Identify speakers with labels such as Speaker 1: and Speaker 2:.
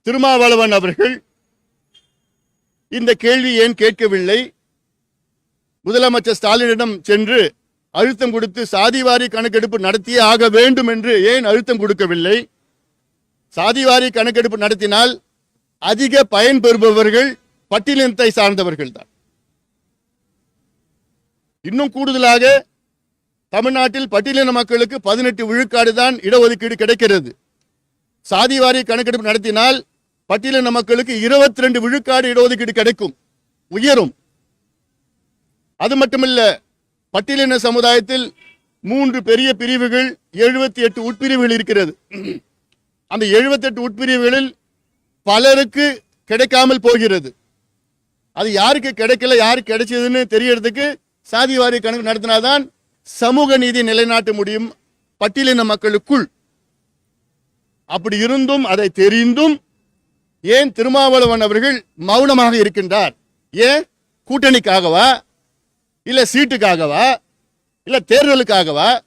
Speaker 1: திருமாவளவன் அவர்கள் இந்த கேள்வி ஏன் கேட்கவில்லை? முதலமைச்சர் ஸ்டாலினிடம் சென்று அழுத்தம் கொடுத்து சாதிவாரி கணக்கெடுப்பு நடத்தியே ஆக வேண்டும் என்று ஏன் அழுத்தம் கொடுக்கவில்லை? சாதிவாரி கணக்கெடுப்பு நடத்தினால் அதிக பயன் பெறுபவர்கள் பட்டியலினத்தை சார்ந்தவர்கள் தான். இன்னும் கூடுதலாக தமிழ்நாட்டில் பட்டியலின மக்களுக்கு 18 விழுக்காடு தான் இடஒதுக்கீடு கிடைக்கிறது. சாதிவாரி கணக்கெடுப்பு நடத்தினால் பட்டியலின மக்களுக்கு 22 விழுக்காடு இடஒதுக்கீடு கிடைக்கும், உயரும். அது மட்டுமல்ல, பட்டியலின சமுதாயத்தில் 3 பெரிய பிரிவுகள், 78 உட்பிரிவுகள் இருக்கிறது. அந்த 78 உட்பிரிவுகளில் பலருக்கு கிடைக்காமல் போகிறது. அது யாருக்கு கிடைக்கல, யாருக்கு கிடைச்சதுன்னு தெரியறதுக்கு சாதிவாரி கணக்கு நடத்தினாதான் சமூக நீதி நிலைநாட்ட முடியும் பட்டியலின மக்களுக்குள். அப்படி இருந்தும் அதை தெரிந்தும் ஏன் திருமாவளவன் அவர்கள் மௌனமாக இருக்கின்றார்? ஏன்? கூட்டணிக்காகவா, இல்ல சீட்டுக்காகவா, இல்ல தேர்தலுக்காகவா?